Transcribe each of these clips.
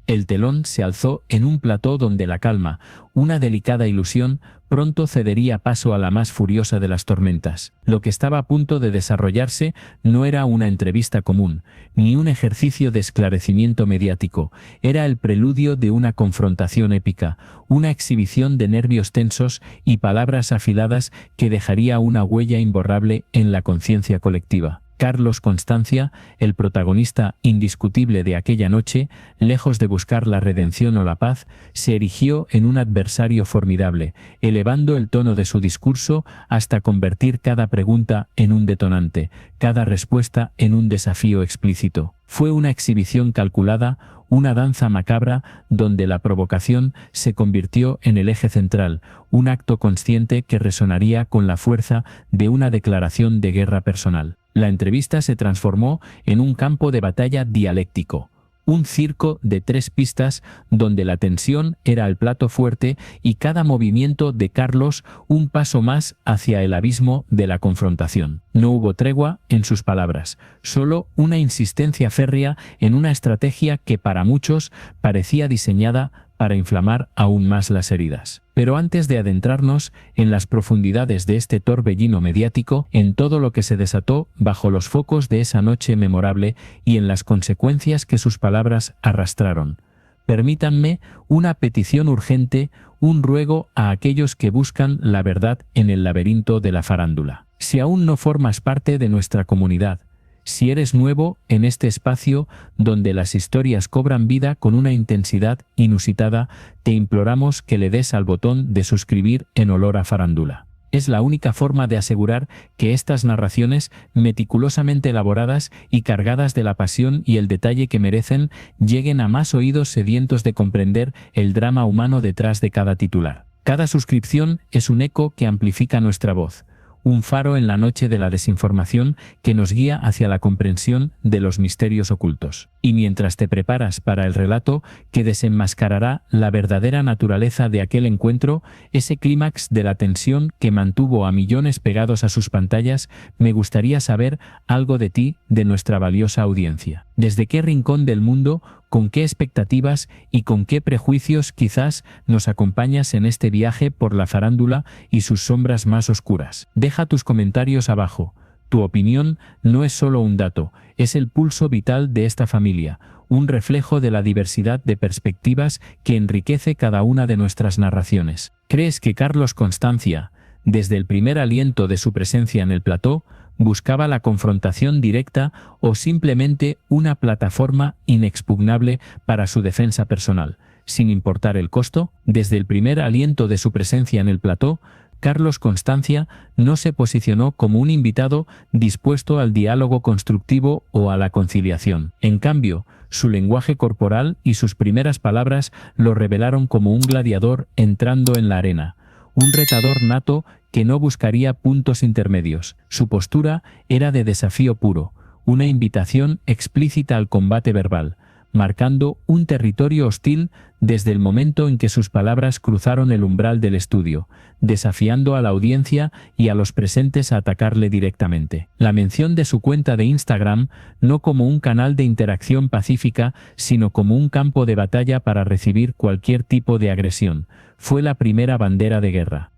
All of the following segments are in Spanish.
El telón se alzó en un plató donde la calma, una delicada ilusión, pronto cedería paso a la más furiosa de las tormentas. Lo que estaba a punto de desarrollarse no era una entrevista común, ni un ejercicio de esclarecimiento mediático, era el preludio de una confrontación épica, una exhibición de nervios tensos y palabras afiladas que dejaría una huella imborrable en la conciencia colectiva. Carlos Constancia, el protagonista indiscutible de aquella noche, lejos de buscar la redención o la paz, se erigió en un adversario formidable, elevando el tono de su discurso hasta convertir cada pregunta en un detonante, cada respuesta en un desafío explícito. Fue una exhibición calculada, una danza macabra donde la provocación se convirtió en el eje central, un acto consciente que resonaría con la fuerza de una declaración de guerra personal. La entrevista se transformó en un campo de batalla dialéctico, un circo de 3 pistas donde la tensión era el plato fuerte y cada movimiento de Carlos un paso más hacia el abismo de la confrontación. No hubo tregua en sus palabras, solo una insistencia férrea en una estrategia que para muchos parecía diseñada para inflamar aún más las heridas. Pero antes de adentrarnos en las profundidades de este torbellino mediático, en todo lo que se desató bajo los focos de esa noche memorable y en las consecuencias que sus palabras arrastraron, permítanme una petición urgente, un ruego a aquellos que buscan la verdad en el laberinto de la farándula. Si aún no formas parte de nuestra comunidad, si eres nuevo en este espacio donde las historias cobran vida con una intensidad inusitada, te imploramos que le des al botón de suscribir en olor a farándula. Es la única forma de asegurar que estas narraciones, meticulosamente elaboradas y cargadas de la pasión y el detalle que merecen, lleguen a más oídos sedientos de comprender el drama humano detrás de cada titular. Cada suscripción es un eco que amplifica nuestra voz, un faro en la noche de la desinformación que nos guía hacia la comprensión de los misterios ocultos. Y mientras te preparas para el relato que desenmascarará la verdadera naturaleza de aquel encuentro, ese clímax de la tensión que mantuvo a millones pegados a sus pantallas, me gustaría saber algo de ti, de nuestra valiosa audiencia. ¿Desde qué rincón del mundo, con qué expectativas y con qué prejuicios quizás nos acompañas en este viaje por la farándula y sus sombras más oscuras? Deja tus comentarios abajo. Tu opinión no es solo un dato, es el pulso vital de esta familia, un reflejo de la diversidad de perspectivas que enriquece cada una de nuestras narraciones. ¿Crees que Carlos Constancia, desde el primer aliento de su presencia en el plató, buscaba la confrontación directa o simplemente una plataforma inexpugnable para su defensa personal, sin importar el costo? Desde el primer aliento de su presencia en el plató, Carlos Constancia no se posicionó como un invitado dispuesto al diálogo constructivo o a la conciliación. En cambio, su lenguaje corporal y sus primeras palabras lo revelaron como un gladiador entrando en la arena, un retador nato que no buscaría puntos intermedios. Su postura era de desafío puro, una invitación explícita al combate verbal, marcando un territorio hostil desde el momento en que sus palabras cruzaron el umbral del estudio, desafiando a la audiencia y a los presentes a atacarle directamente. La mención de su cuenta de Instagram, no como un canal de interacción pacífica, sino como un campo de batalla para recibir cualquier tipo de agresión, fue la primera bandera de guerra.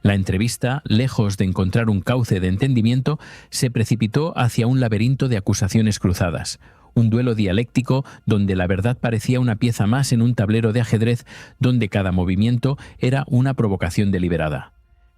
La entrevista, lejos de encontrar un cauce de entendimiento, se precipitó hacia un laberinto de acusaciones cruzadas. Un duelo dialéctico donde la verdad parecía una pieza más en un tablero de ajedrez donde cada movimiento era una provocación deliberada.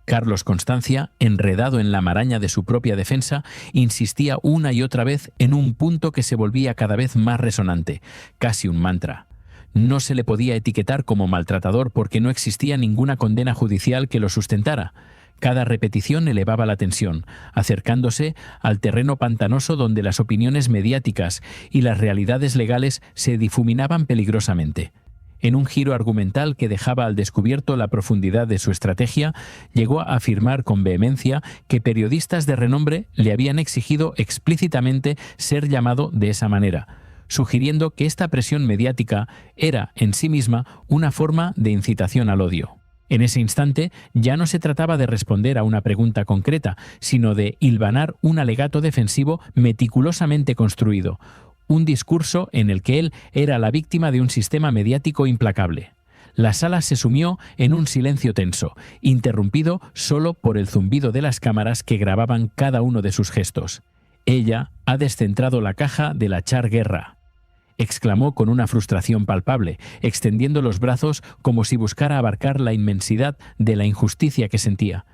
Carlos Constancia, enredado en la maraña de su propia defensa, insistía una y otra vez en un punto que se volvía cada vez más resonante, casi un mantra. No se le podía etiquetar como maltratador porque no existía ninguna condena judicial que lo sustentara. Cada repetición elevaba la tensión, acercándose al terreno pantanoso donde las opiniones mediáticas y las realidades legales se difuminaban peligrosamente. En un giro argumental que dejaba al descubierto la profundidad de su estrategia, llegó a afirmar con vehemencia que periodistas de renombre le habían exigido explícitamente ser llamado de esa manera, sugiriendo que esta presión mediática era en sí misma una forma de incitación al odio. En ese instante ya no se trataba de responder a una pregunta concreta, sino de hilvanar un alegato defensivo meticulosamente construido, un discurso en el que él era la víctima de un sistema mediático implacable. La sala se sumió en un silencio tenso, interrumpido solo por el zumbido de las cámaras que grababan cada uno de sus gestos. «Ella ha descentrado la caja de la Char Guerra», exclamó con una frustración palpable, extendiendo los brazos como si buscara abarcar la inmensidad de la injusticia que sentía.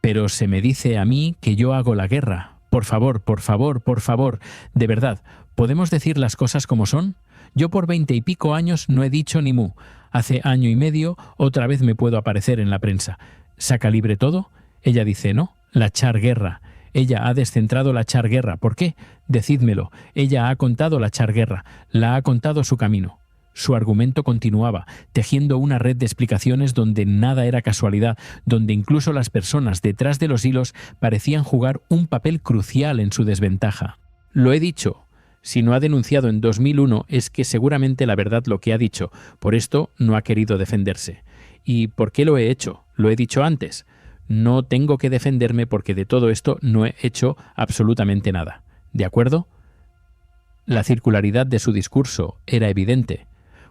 «Pero se me dice a mí que yo hago la guerra. Por favor, por favor, por favor. De verdad, ¿podemos decir las cosas como son? Yo por 20 y pico años no he dicho ni mu. Hace año y medio otra vez me puedo aparecer en la prensa. ¿Saca libre todo?» Ella dice, no, la Char Guerra. Ella ha descentrado la Char Guerra. ¿Por qué? Decídmelo. Ella ha contado la Char Guerra. La ha contado su camino. Su argumento continuaba, tejiendo una red de explicaciones donde nada era casualidad, donde incluso las personas detrás de los hilos parecían jugar un papel crucial en su desventaja. Lo he dicho. Si no ha denunciado en 2001 es que seguramente la verdad lo que ha dicho. Por esto no ha querido defenderse. ¿Y por qué lo he hecho? Lo he dicho antes. No tengo que defenderme porque de todo esto no he hecho absolutamente nada. ¿De acuerdo? La circularidad de su discurso era evidente.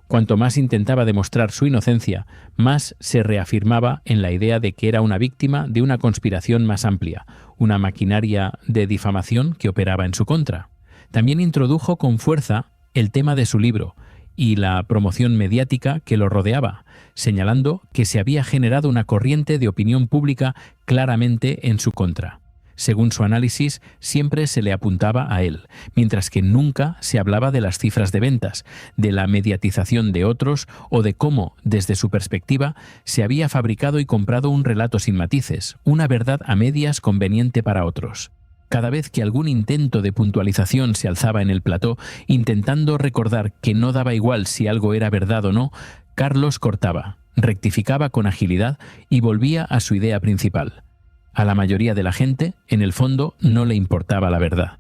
Cuanto más intentaba demostrar su inocencia, más se reafirmaba en la idea de que era una víctima de una conspiración más amplia, una maquinaria de difamación que operaba en su contra. También introdujo con fuerza el tema de su libro y la promoción mediática que lo rodeaba, señalando que se había generado una corriente de opinión pública claramente en su contra. Según su análisis, siempre se le apuntaba a él, mientras que nunca se hablaba de las cifras de ventas, de la mediatización de otros o de cómo, desde su perspectiva, se había fabricado y comprado un relato sin matices, una verdad a medias conveniente para otros. Cada vez que algún intento de puntualización se alzaba en el plató, intentando recordar que no daba igual si algo era verdad o no, Carlos cortaba, rectificaba con agilidad y volvía a su idea principal. A la mayoría de la gente, en el fondo, no le importaba la verdad.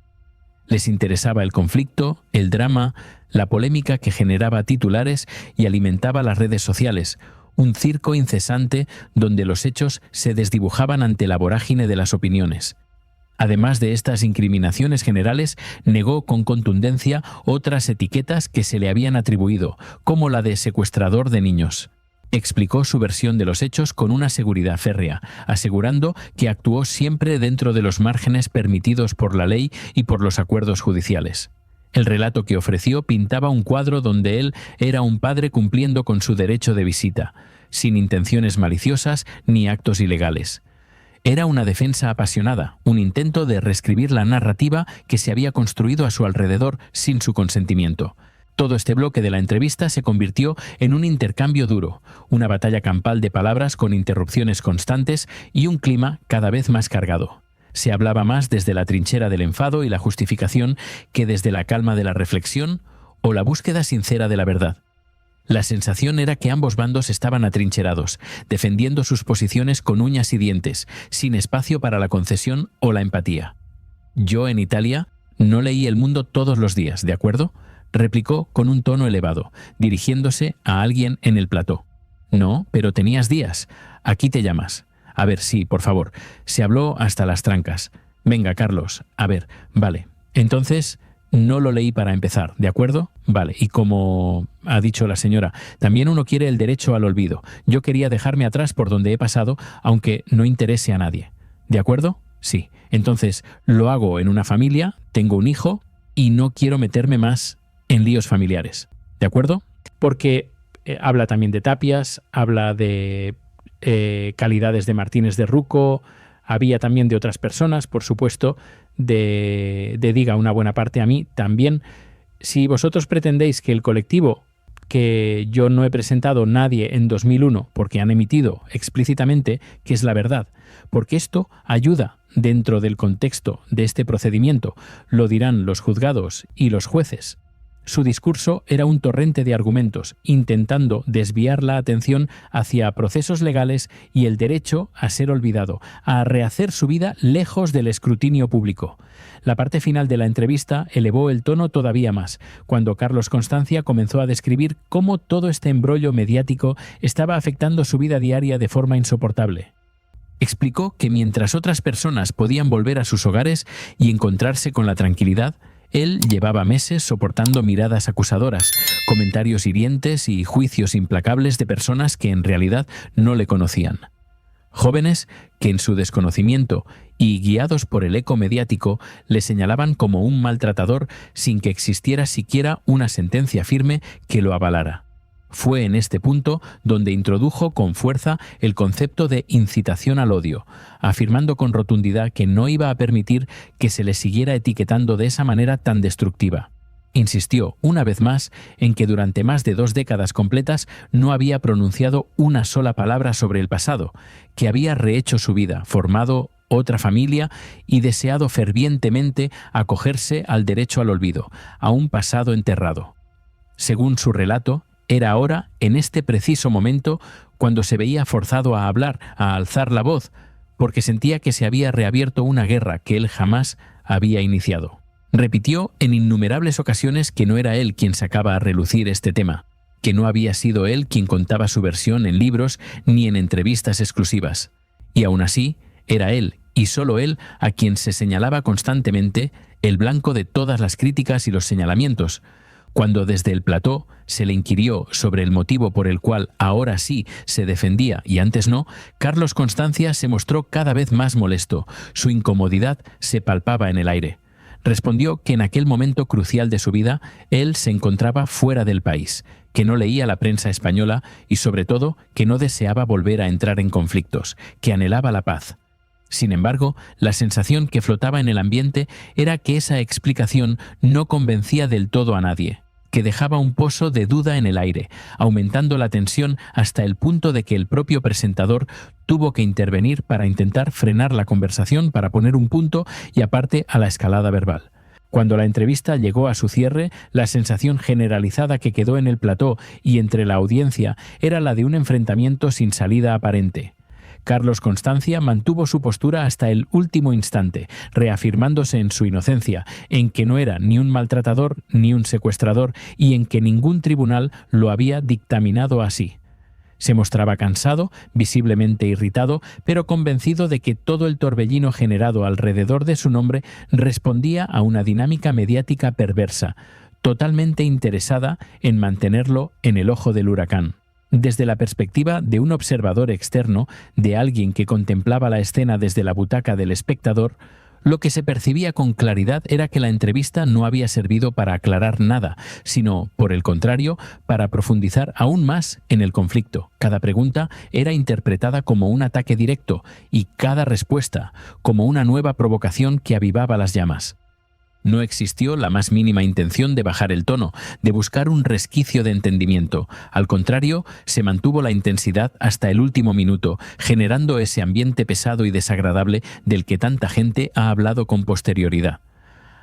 Les interesaba el conflicto, el drama, la polémica que generaba titulares y alimentaba las redes sociales, un circo incesante donde los hechos se desdibujaban ante la vorágine de las opiniones. Además de estas incriminaciones generales, negó con contundencia otras etiquetas que se le habían atribuido, como la de secuestrador de niños. Explicó su versión de los hechos con una seguridad férrea, asegurando que actuó siempre dentro de los márgenes permitidos por la ley y por los acuerdos judiciales. El relato que ofreció pintaba un cuadro donde él era un padre cumpliendo con su derecho de visita, sin intenciones maliciosas ni actos ilegales. Era una defensa apasionada, un intento de reescribir la narrativa que se había construido a su alrededor sin su consentimiento. Todo este bloque de la entrevista se convirtió en un intercambio duro, una batalla campal de palabras con interrupciones constantes y un clima cada vez más cargado. Se hablaba más desde la trinchera del enfado y la justificación que desde la calma de la reflexión o la búsqueda sincera de la verdad. La sensación era que ambos bandos estaban atrincherados, defendiendo sus posiciones con uñas y dientes, sin espacio para la concesión o la empatía. «Yo en Italia no leí El Mundo todos los días, ¿de acuerdo?», replicó con un tono elevado, dirigiéndose a alguien en el plató. «No, pero tenías días. Aquí te llamas. A ver, sí, por favor. Se habló hasta las trancas. Venga, Carlos. A ver, vale. Entonces, no lo leí para empezar, ¿de acuerdo? Vale. Y como ha dicho la señora, también uno quiere el derecho al olvido. Yo quería dejarme atrás por donde he pasado, aunque no interese a nadie. ¿De acuerdo? Sí. Entonces, lo hago en una familia, tengo un hijo y no quiero meterme más en líos familiares. ¿De acuerdo? Porque habla también de Tapias, habla de calidades de Martínez de Ruco, había también de otras personas, por supuesto, de Diga una buena parte a mí también. Si vosotros pretendéis que el colectivo, que yo no he presentado nadie en 2001 porque han emitido explícitamente que es la verdad, porque esto ayuda dentro del contexto de este procedimiento, lo dirán los juzgados y los jueces. Su discurso era un torrente de argumentos, intentando desviar la atención hacia procesos legales y el derecho a ser olvidado, a rehacer su vida lejos del escrutinio público. La parte final de la entrevista elevó el tono todavía más, cuando Carlos Constancia comenzó a describir cómo todo este embrollo mediático estaba afectando su vida diaria de forma insoportable. Explicó que mientras otras personas podían volver a sus hogares y encontrarse con la tranquilidad, Él llevaba meses soportando miradas acusadoras, comentarios hirientes y juicios implacables de personas que en realidad no le conocían. Jóvenes que en su desconocimiento y guiados por el eco mediático le señalaban como un maltratador sin que existiera siquiera una sentencia firme que lo avalara. Fue en este punto donde introdujo con fuerza el concepto de incitación al odio, afirmando con rotundidad que no iba a permitir que se le siguiera etiquetando de esa manera tan destructiva. Insistió, una vez más, en que durante más de 2 décadas completas no había pronunciado una sola palabra sobre el pasado, que había rehecho su vida, formado otra familia y deseado fervientemente acogerse al derecho al olvido, a un pasado enterrado. Según su relato, era ahora, en este preciso momento, cuando se veía forzado a hablar, a alzar la voz, porque sentía que se había reabierto una guerra que él jamás había iniciado. Repitió en innumerables ocasiones que no era él quien sacaba a relucir este tema, que no había sido él quien contaba su versión en libros ni en entrevistas exclusivas. Y aún así, era él, y solo él, a quien se señalaba constantemente, el blanco de todas las críticas y los señalamientos. Cuando desde el plató se le inquirió sobre el motivo por el cual ahora sí se defendía y antes no, Carlos Constancia se mostró cada vez más molesto. Su incomodidad se palpaba en el aire. Respondió que en aquel momento crucial de su vida él se encontraba fuera del país, que no leía la prensa española y sobre todo que no deseaba volver a entrar en conflictos, que anhelaba la paz. Sin embargo, la sensación que flotaba en el ambiente era que esa explicación no convencía del todo a nadie, que dejaba un pozo de duda en el aire, aumentando la tensión hasta el punto de que el propio presentador tuvo que intervenir para intentar frenar la conversación, para poner un punto y aparte a la escalada verbal. Cuando la entrevista llegó a su cierre, la sensación generalizada que quedó en el plató y entre la audiencia era la de un enfrentamiento sin salida aparente. Carlos Constancia mantuvo su postura hasta el último instante, reafirmándose en su inocencia, en que no era ni un maltratador ni un secuestrador y en que ningún tribunal lo había dictaminado así. Se mostraba cansado, visiblemente irritado, pero convencido de que todo el torbellino generado alrededor de su nombre respondía a una dinámica mediática perversa, totalmente interesada en mantenerlo en el ojo del huracán. Desde la perspectiva de un observador externo, de alguien que contemplaba la escena desde la butaca del espectador, lo que se percibía con claridad era que la entrevista no había servido para aclarar nada, sino, por el contrario, para profundizar aún más en el conflicto. Cada pregunta era interpretada como un ataque directo y cada respuesta como una nueva provocación que avivaba las llamas. No existió la más mínima intención de bajar el tono, de buscar un resquicio de entendimiento. Al contrario, se mantuvo la intensidad hasta el último minuto, generando ese ambiente pesado y desagradable del que tanta gente ha hablado con posterioridad.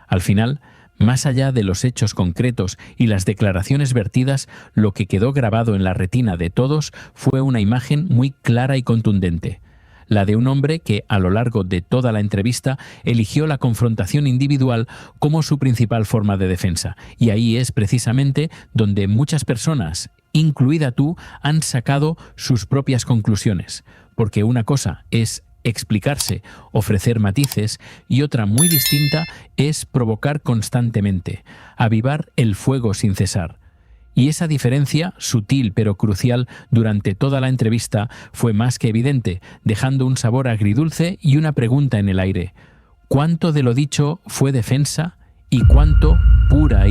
Al final, más allá de los hechos concretos y las declaraciones vertidas, lo que quedó grabado en la retina de todos fue una imagen muy clara y contundente. La de un hombre que, a lo largo de toda la entrevista, eligió la confrontación individual como su principal forma de defensa. Y ahí es precisamente donde muchas personas, incluida tú, han sacado sus propias conclusiones. Porque una cosa es explicarse, ofrecer matices, y otra muy distinta es provocar constantemente, avivar el fuego sin cesar. Y esa diferencia, sutil pero crucial, durante toda la entrevista fue más que evidente, dejando un sabor agridulce y una pregunta en el aire. ¿Cuánto de lo dicho fue defensa y cuánto pura